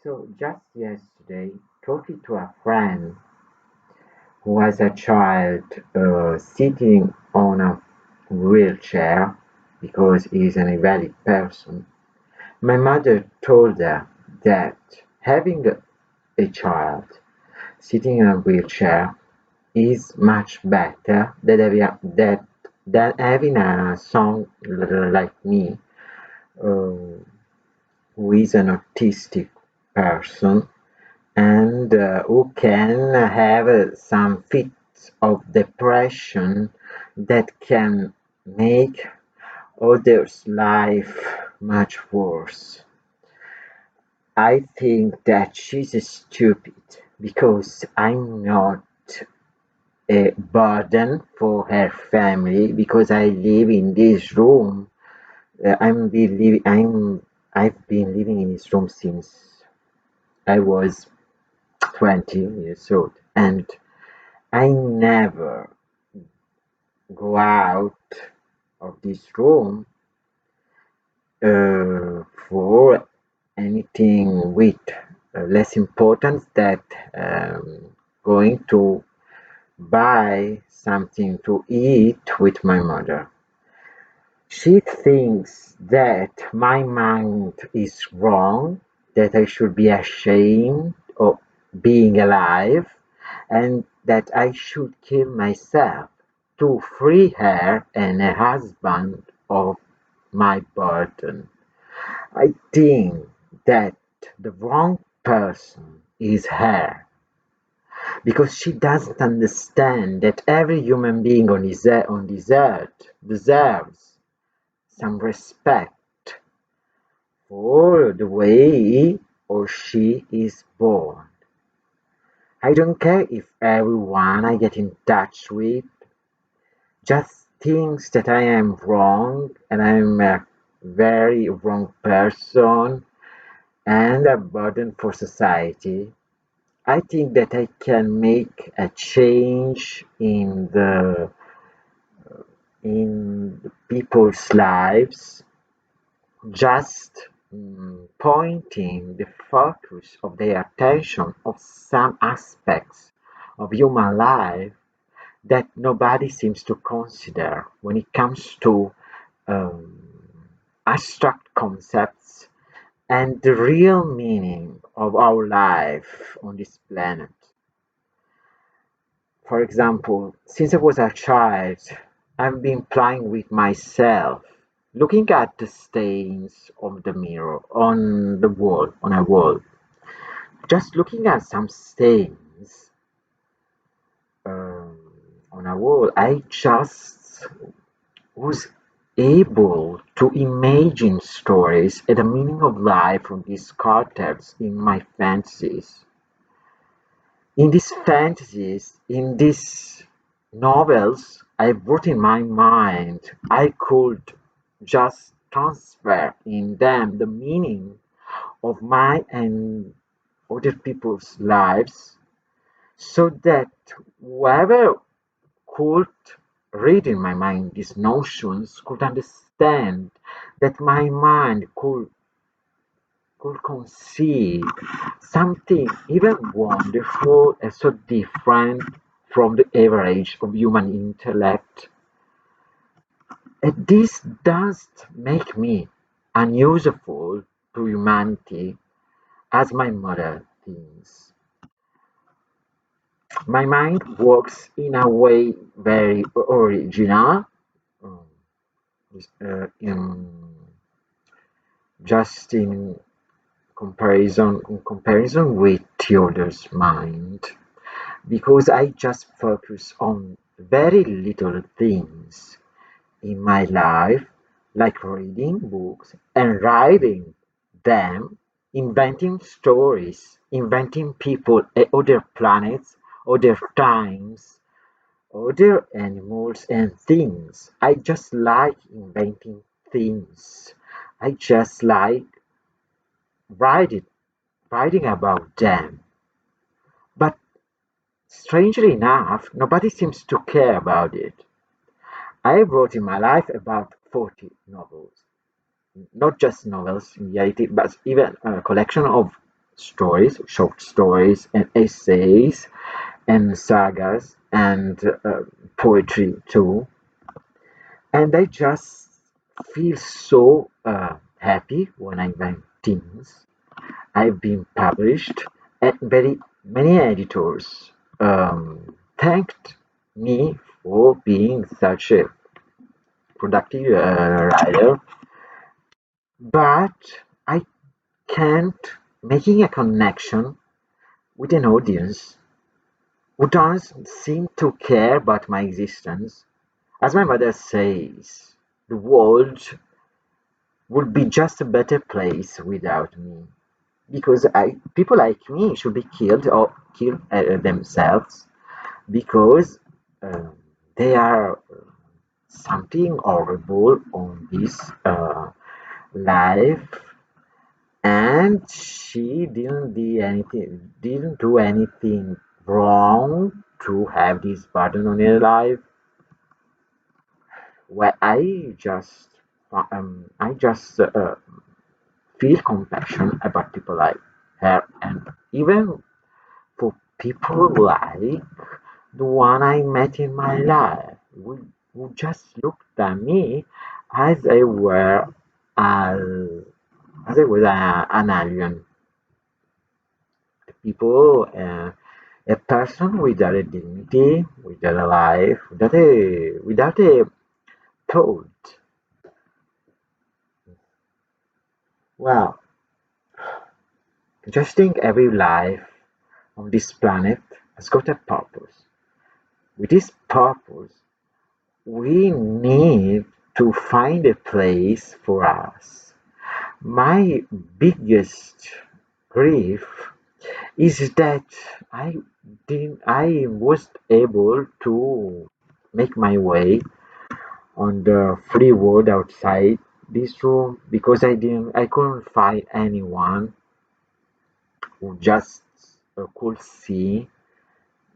So just yesterday, talking to a friend who was a child sitting on a wheelchair because he is an invalid person, my mother told her that having a child sitting in a wheelchair is much better than having a son like me, uh, who is an autistic person and who can have some fits of depression that can make others' life much worse. I think that she's stupid because I'm not a burden for her family because I live in this room. I've been living in this room since I was 20 years old, and I never go out of this room for anything with less importance that going to buy something to eat with my mother. She thinks that my mind is wrong, that I should be ashamed of being alive, and that I should kill myself to free her and her husband of my burden. I think that the wrong person is her because she doesn't understand that every human being on this earth deserves some respect for the way he or she is born. I don't care if everyone I get in touch with just thinks that I am wrong and I'm a very wrong person and a burden for society. I think that I can make a change in the people's lives just pointing the focus of their attention of some aspects of human life that nobody seems to consider when it comes to um, abstract concepts and the real meaning of our life on this planet. For example, since I was a child, I've been playing with myself, looking at the stains of the mirror on a wall, just looking at some stains um, on a wall. I just was able to imagine stories and the meaning of life from these characters in my fantasies. In these fantasies, in these novels I wrote in my mind, I could just transfer in them the meaning of my and other people's lives so that whoever could read in my mind these notions could understand that my mind could conceive something even wonderful and so different from the average of human intellect. And this does make me unuseful to humanity as my mother thinks. My mind works in a way very original, um, in, just in comparison with the other's mind. Because I just focus on very little things in my life, like reading books and writing them, inventing stories, inventing people, other planets, other times, other animals and things. I just like inventing things. I just like writing, writing about them. But strangely enough, nobody seems to care about it. I wrote in my life about 40 novels, not just novels in reality, but even a collection of stories, short stories, and essays, and sagas, and poetry too. And I just feel so happy when I write things. I've been published, and very many editors thanked me for being such a productive writer, but I can't making a connection with an audience who doesn't seem to care about my existence. As my mother says, the world would be just a better place without me. Because people like me should be killed or kill themselves because uh, they are something horrible on this life, and she didn't do anything wrong to have this burden on her life. Well, I just feel compassion about people like her, and even for people like the one I met in my life, who just looked at me as I were uh, as I was an alien. People, a person without a dignity, without a life, without a thought. Well, just think every life on this planet has got a purpose. With this purpose, we need to find a place for us. My biggest grief is that I was able to make my way on the free world outside this room because I couldn't find anyone who just could see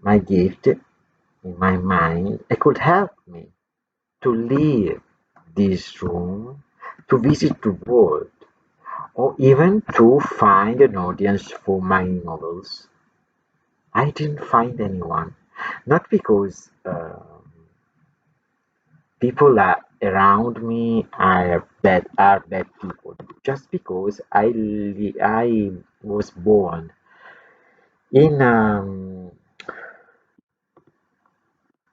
my gift in my mind. It could help me to leave this room, to visit the world, or even to find an audience for my novels. I didn't find anyone, not because people around me are bad people, just because I was born in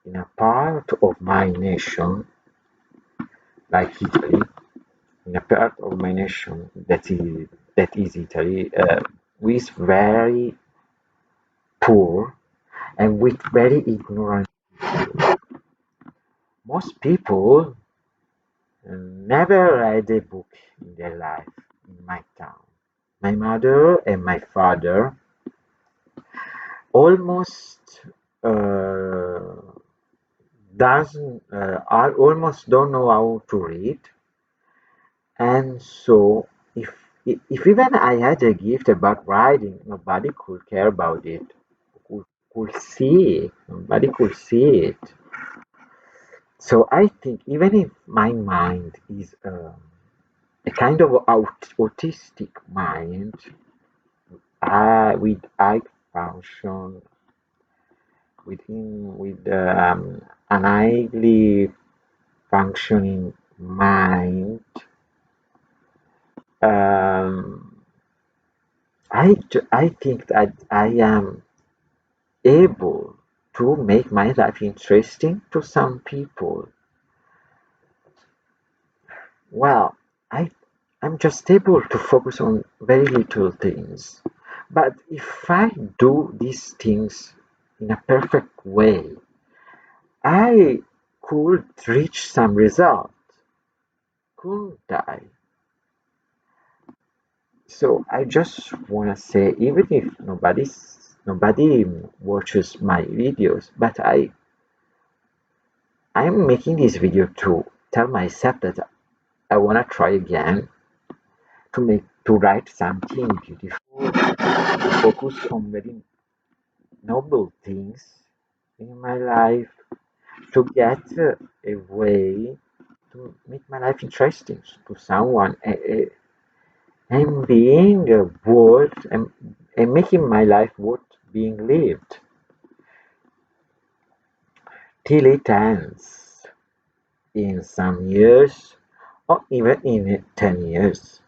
in a part of my nation like Italy, in a part of my nation that is Italy, who is very poor and with very ignorant. Most people never read a book in their life in my town. My mother and my father almost doesn't are almost don't know how to read, and so if even I had a gift about writing, nobody could care about it. Could see it. Nobody could see it. So I think even if my mind is a kind of autistic mind, with I function with an highly functioning mind. Um, I think that I am able to make my life interesting to some people. Well, I I'm just able to focus on very little things. But if I do these things in a perfect way, I could reach some result, couldn't I? So I just wanna say, even if nobody watches my videos, but I'm making this video to tell myself that I wanna try again to write something beautiful, to focus on very noble things in my life, to get a way to make my life interesting to someone, and being bored and making my life worth being lived till it ends in some years or even in 10 years.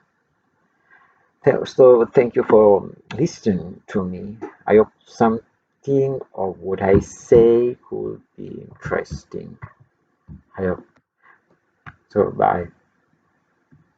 So thank you for listening to me. I hope something of what I say could be interesting. I hope so. Bye.